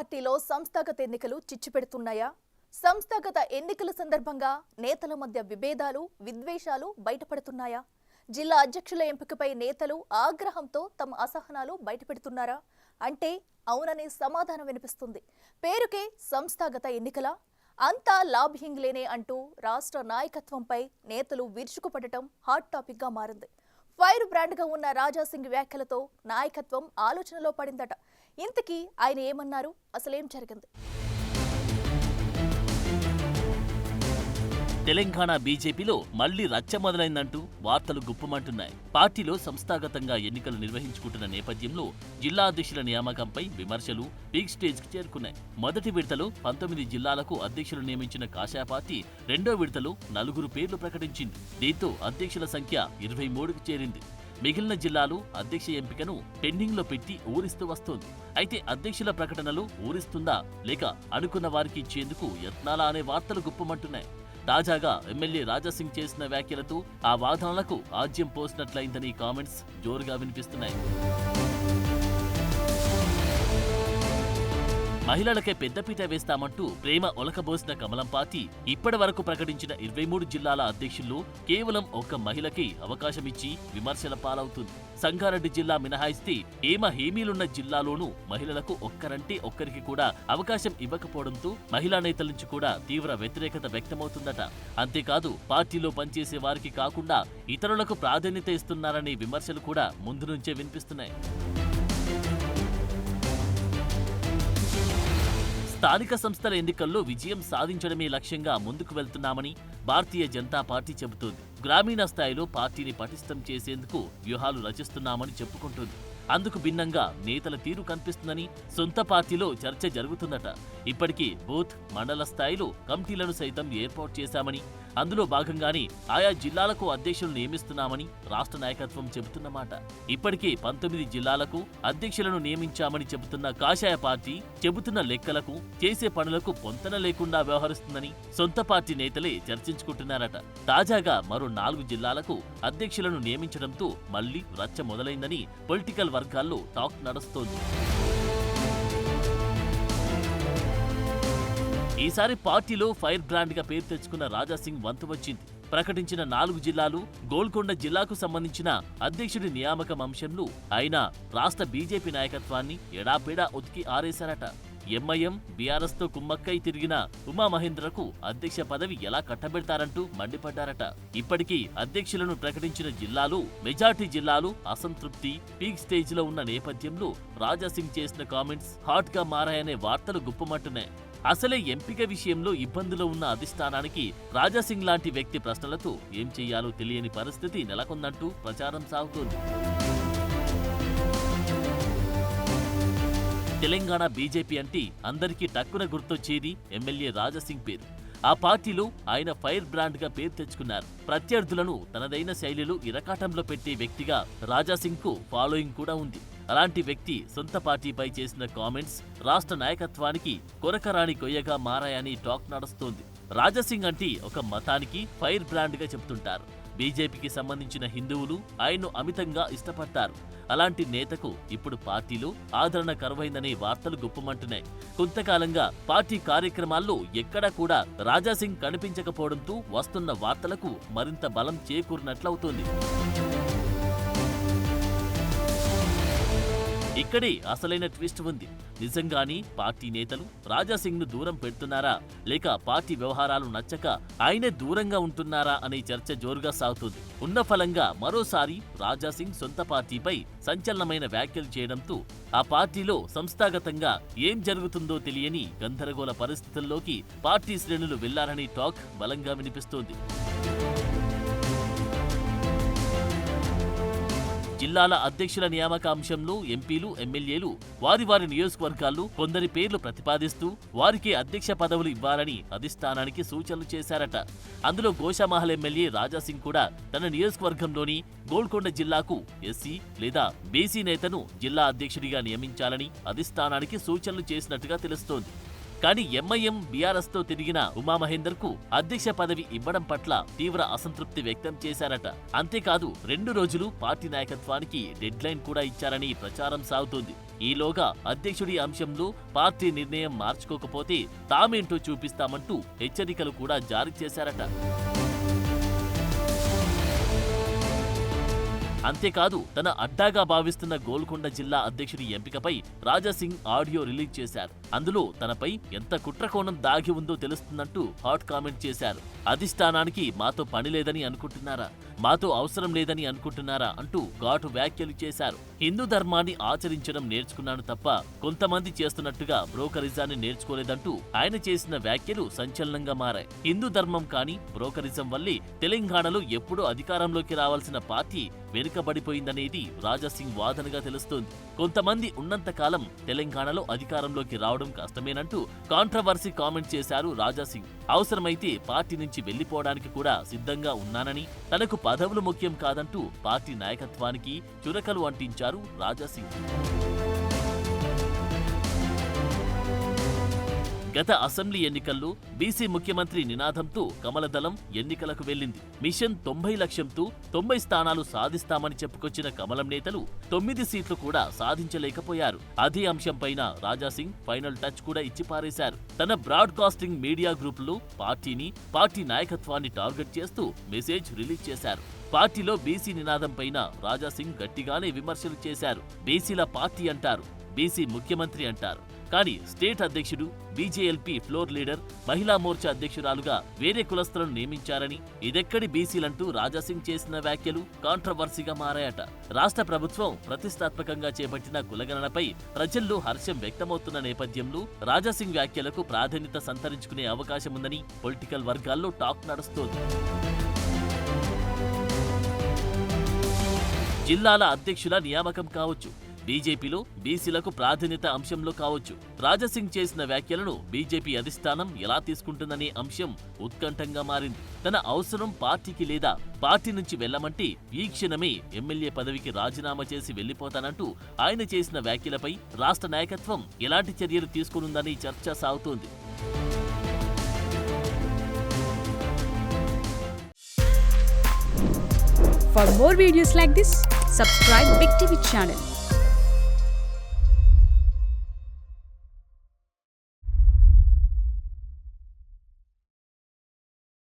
పార్టీలో సంస్థాగత ఎన్నికలు చిచ్చుపెడుతున్నాయా? సంస్థాగత ఎన్నికల సందర్భంగా నేతల మధ్య విభేదాలు, విద్వేషాలు బయటపడుతున్నాయా? జిల్లా అధ్యక్షుల ఎంపికపై నేతలు ఆగ్రహంతో తమ అసహనాలు బయటపెడుతున్నారా? అంటే అవుననే సమాధానం వినిపిస్తుంది. పేరుకే సంస్థాగత ఎన్నికలా? అంతా లాబింగ్లేనే అంటూ రాష్ట్ర నాయకత్వంపై నేతలు విరుచుకుపడటం హాట్ టాపిక్ గా మారింది. ఫైర్ బ్రాండ్ గా ఉన్న రాజాసింగ్ వ్యాఖ్యలతో నాయకత్వం ఆలోచనలో పడిందట. ఇంతకీ ఆయన ఏమన్నారు? అసలేం జరిగింది? తెలంగాణ బీజేపీలో మళ్లీ రచ్చ మొదలైందంటూ వార్తలు గుప్పమంటున్నాయి. పార్టీలో సంస్థాగతంగా ఎన్నికలు నిర్వహించుకుంటున్న నేపథ్యంలో జిల్లా అధ్యక్షుల నియామకంపై విమర్శలు పీక్ స్టేజ్కి చేరుకున్నాయి. మొదటి విడతలో 19 జిల్లాలకు అధ్యక్షులు నియమించిన కాషాయ పార్టీ రెండో విడతలో 4 పేర్లు ప్రకటించింది. దీంతో అధ్యక్షుల సంఖ్య 23కి చేరింది. మిగిలిన జిల్లాలు అధ్యక్ష ఎంపికను పెండింగ్ లో పెట్టి ఊరిస్తూ వస్తోంది. అయితే అధ్యక్షుల ప్రకటనలు ఊరిస్తుందా లేక అనుకున్న వారికి ఇచ్చేందుకు యత్నాలా అనే వార్తలు గుప్పమంటున్నాయి. తాజాగా ఎమ్మెల్యే రాజాసింగ్ చేసిన వ్యాఖ్యలతో ఆ వాదనలకు ఆజ్యం పోసినట్లయిందని కామెంట్స్ జోరుగా వినిపిస్తున్నాయి. మహిళలకే పెద్దపీట వేస్తామంటూ ప్రేమ ఒలకబోసిన కమలం పార్టీ ఇప్పటి వరకు ప్రకటించిన 23 జిల్లాల అధ్యక్షుల్లో కేవలం ఒక్క మహిళకి అవకాశమిచ్చి విమర్శల పాలవుతుంది. సంగారెడ్డి జిల్లా మినహాయిస్తే హేమీలున్న జిల్లాలోనూ మహిళలకు ఒక్కరంటే ఒక్కరికి కూడా అవకాశం ఇవ్వకపోవడంతో మహిళా నేతల నుంచి కూడా తీవ్ర వ్యతిరేకత వ్యక్తమవుతుందట. అంతేకాదు పార్టీలో పనిచేసే వారికి కాకుండా ఇతరులకు ప్రాధాన్యత ఇస్తున్నారనే విమర్శలు కూడా ముందు నుంచే వినిపిస్తున్నాయి. స్థానిక సంస్థల ఎన్నికల్లో విజయం సాధించడమే లక్ష్యంగా ముందుకు వెళ్తున్నామని భారతీయ జనతా పార్టీ చెబుతోంది. గ్రామీణ స్థాయిలో పార్టీని పటిష్టం చేసేందుకు వ్యూహాలు రచిస్తున్నామని చెప్పుకుంటుంది. అందుకు భిన్నంగా నేతల తీరు కనిపిస్తుందని సొంత పార్టీలో చర్చ జరుగుతుందట. ఇప్పటికీ బూత్, మండల స్థాయిలో కమిటీలను సైతం ఏర్పాటు చేశామని, అందులో భాగంగానే ఆయా జిల్లాలకు అధ్యక్షులు నియమిస్తున్నామని రాష్ట్ర నాయకత్వం చెబుతున్నమాట. ఇప్పటికే 19 జిల్లాలకు అధ్యక్షులను నియమించామని చెబుతున్న కాషాయ పార్టీ చెబుతున్న లెక్కలకు, చేసే పనులకు పొంతన లేకుండా వ్యవహరిస్తుందని సొంత పార్టీ నేతలే చర్చించుకుంటున్నారట. తాజాగా మరో 4 జిల్లాలకు అధ్యక్షులను నియమించడంతో మళ్లీ రచ్చ మొదలైందని పొలిటికల్ వర్గాల్లో టాక్ నడుస్తోంది. ఈసారి పార్టీలో ఫైర్ బ్రాండ్ గా పేరు తెచ్చుకున్న రాజాసింగ్ వంతు వచ్చింది. ప్రకటించిన 4 జిల్లాలు గోల్కొండ జిల్లాకు సంబంధించిన అధ్యక్షుడి నియామకం అంశంలో ఆయన రాష్ట్ర బీజేపీ నాయకత్వాన్ని ఎడాపెడా ఉతికి ఆరేశారట. ఎంఐఎం, బీఆర్ఎస్ తో కుమ్మక్కై తిరిగిన ఉమామహేంద్రకు అధ్యక్ష పదవి ఎలా కట్టబెడతారంటూ మండిపడ్డారట. ఇప్పటికీ అధ్యక్షులను ప్రకటించిన జిల్లాలు, మెజార్టీ జిల్లాలు అసంతృప్తి పీక్ స్టేజ్ లో ఉన్న నేపథ్యంలో రాజాసింగ్ చేసిన కామెంట్స్ హాట్ గా మారాయనే వార్తలు గుప్పమంటున్నాయి. అసలే ఎంపిక విషయంలో ఇబ్బందులో ఉన్న అధిష్టానానికి రాజాసింగ్ లాంటి వ్యక్తి ప్రశ్నలతో ఏం చెయ్యాలో తెలియని పరిస్థితి నెలకొందంటూ ప్రచారం సాగుతోంది. తెలంగాణ బీజేపీ అంటే అందరికీ టక్కున గుర్తొచ్చేది ఎమ్మెల్యే రాజాసింగ్ పేరు. ఆ పార్టీలో ఆయన ఫైర్ బ్రాండ్ గా పేరు తెచ్చుకున్నారు. ప్రత్యర్థులను తనదైన శైలిలో ఇరకాటంలో పెట్టే వ్యక్తిగా రాజాసింగ్ కు ఫాలోయింగ్ కూడా ఉంది. అలాంటి వ్యక్తి సొంత పార్టీపై చేసిన కామెంట్స్ రాష్ట్ర నాయకత్వానికి కొరకరాని కొయ్యగా మారాయని టాక్ నడుస్తోంది. రాజాసింగ్ అంటే ఒక మతానికి ఫైర్ బ్రాండ్ గా చెప్తుంటారు. బీజేపీకి సంబంధించిన హిందువులు ఆయన్ను అమితంగా ఇష్టపడతారు. అలాంటి నేతకు ఇప్పుడు పార్టీలో ఆదరణ కరువైందనే వార్తలు గుప్పమంటున్నాయి. కొంతకాలంగా పార్టీ కార్యక్రమాల్లో ఎక్కడా కూడా రాజాసింగ్ కనిపించకపోవడంతో వస్తున్న వార్తలకు మరింత బలం చేకూరినట్లవుతోంది. ఇక్కడే అసలైన ట్విస్ట్ ఉంది. నిజంగానీ పార్టీ నేతలు రాజాసింగ్ ను దూరం పెడుతున్నారా లేక పార్టీ వ్యవహారాలు నచ్చక ఆయనే దూరంగా ఉంటున్నారా అనే చర్చ జోరుగా సాగుతుంది. ఉన్న ఫలంగా మరోసారి రాజాసింగ్ సొంత పార్టీపై సంచలనమైన వ్యాఖ్యలు చేయడంతో ఆ పార్టీలో సంస్థాగతంగా ఏం జరుగుతుందో తెలియని గందరగోళ పరిస్థితుల్లోకి పార్టీ శ్రేణులు వెళ్లారనే టాక్ బలంగా వినిపిస్తోంది. జిల్లాల అధ్యక్షుల నియామక అంశంలో ఎంపీలు, ఎమ్మెల్యేలు వారి నియోజకవర్గాల్లో కొందరి పేర్లు ప్రతిపాదిస్తూ వారికి అధ్యక్ష పదవులు ఇవ్వాలని అధిష్టానానికి సూచనలు చేశారట. అందులో గోషామహల్ ఎమ్మెల్యే రాజాసింగ్ కూడా తన నియోజకవర్గంలోని గోల్కొండ జిల్లాకు ఎస్సీ లేదా బీసీ నేతను జిల్లా అధ్యక్షుడిగా నియమించాలని అధిష్టానానికి సూచనలు చేసినట్టుగా తెలుస్తోంది. కానీ ఎంఐఎం బీఆర్ఎస్ తో తిరిగిన ఉమామహేందర్ కు అధ్యక్ష పదవి ఇవ్వడం పట్ల తీవ్ర అసంతృప్తి వ్యక్తం చేశారట. అంతేకాదు 2 రోజులు పార్టీ నాయకత్వానికి డెడ్ లైన్ కూడా ఇచ్చారని ప్రచారం సాగుతోంది. ఈలోగా అధ్యక్షుడి అంశంలో పార్టీ నిర్ణయం మార్చుకోకపోతే తామేంటో చూపిస్తామంటూ హెచ్చరికలు కూడా జారీ చేశారట. అంతేకాదు తన అడ్డాగా భావిస్తున్న గోల్కొండ జిల్లా అధ్యక్షుడి ఎంపికపై రాజాసింగ్ ఆడియో రిలీజ్ చేశారు. అందులో తనపై ఎంత కుట్రకోణం దాగి ఉందో తెలుస్తుందంటూ హాట్ కామెంట్ చేశారు. అధిష్టానానికి మాతో పని లేదని అనుకుంటున్నారా, మాతో అవసరం లేదని అనుకుంటున్నారా అంటూ ఘాటు వ్యాఖ్యలు చేశారు. హిందూ ధర్మాన్ని ఆచరించడం నేర్చుకున్నాను తప్ప కొంతమంది చేస్తున్నట్టుగా బ్రోకరిజాన్ని నేర్చుకోలేదంటూ ఆయన చేసిన వ్యాఖ్యలు సంచలనంగా మారాయి. హిందూ ధర్మం కానీ బ్రోకరిజం వల్లే తెలంగాణలో ఎప్పుడూ అధికారంలోకి రావాల్సిన పార్టీ వెనుకబడిపోయిందనేది రాజాసింగ్ వాదనగా తెలుస్తోంది. కొంతమంది ఉన్నంతకాలం తెలంగాణలో అధికారంలోకి రావడం కష్టమేనంటూ కాంట్రవర్సీ కామెంట్ చేశారు రాజాసింగ్. అవసరమైతే పార్టీ నుంచి వెళ్లిపోవడానికి కూడా సిద్ధంగా ఉన్నానని, తనకు పదవులు ముఖ్యం కాదంటూ పార్టీ నాయకత్వానికి చురకలు అంటించారు రాజాసింగ్. గత అసెంబ్లీ ఎన్నికల్లో బీసీ ముఖ్యమంత్రి నినాదంతో కమలదళం ఎన్నికలకు వెళ్లింది. మిషన్ 90 లక్ష్యంతో 90 స్థానాలు సాధిస్తామని చెప్పుకొచ్చిన కమలం నేతలు 9 సీట్లు కూడా సాధించలేకపోయారు. అదే అంశంపైన రాజాసింగ్ ఫైనల్ టచ్ కూడా ఇచ్చి పారేశారు. తన బ్రాడ్కాస్టింగ్ మీడియా గ్రూపులో పార్టీ నాయకత్వాన్ని టార్గెట్ చేస్తూ మెసేజ్ రిలీజ్ చేశారు. పార్టీలో బీసీ నినాదం పైన రాజాసింగ్ గట్టిగానే విమర్శలు చేశారు. బీసీల పార్టీ అంటారు, బీసీ ముఖ్యమంత్రి అంటారు. కానీ స్టేట్ అధ్యక్షుడు, బీజేఎల్పీ ఫ్లోర్ లీడర్, మహిళా మోర్చా అధ్యక్షురాలుగా వేరే కులస్తులను నియమించారని, ఇదెక్కడి బీసీలంటూ రాజాసింగ్ చేసిన వ్యాఖ్యలు కాంట్రవర్సీగా మారాయట. రాష్ట్ర ప్రభుత్వం ప్రతిష్టాత్మకంగా చేపట్టిన కులగణనపై ప్రజల్లో హర్షం వ్యక్తమవుతున్న నేపథ్యంలో రాజాసింగ్ వ్యాఖ్యలకు ప్రాధాన్యత సంతరించుకునే అవకాశముందని పొలిటికల్ వర్గాల్లో టాక్ నడుస్తోంది. జిల్లాల అధ్యక్షుల నియామకం కావచ్చు, బీజేపీలో బీసీలకు ప్రాధాన్యత అంశంలో కావచ్చు, రాజాసింగ్ చేసిన వ్యాఖ్యలను బీజేపీ అధిష్టానం ఎలా తీసుకుంటుందనే అంశం ఉత్కంఠంగా మారింది. తన అవసరం పార్టీకి లేదా పార్టీ నుంచి వెళ్లమంటే ఈ క్షణమే ఎమ్మెల్యే పదవికి రాజీనామా చేసి వెళ్లిపోతానంటూ ఆయన చేసిన వ్యాఖ్యలపై రాష్ట్ర నాయకత్వం ఎలాంటి చర్యలు తీసుకునుందని చర్చ సాగుతోంది. For more videos like this, subscribe Big TV channel.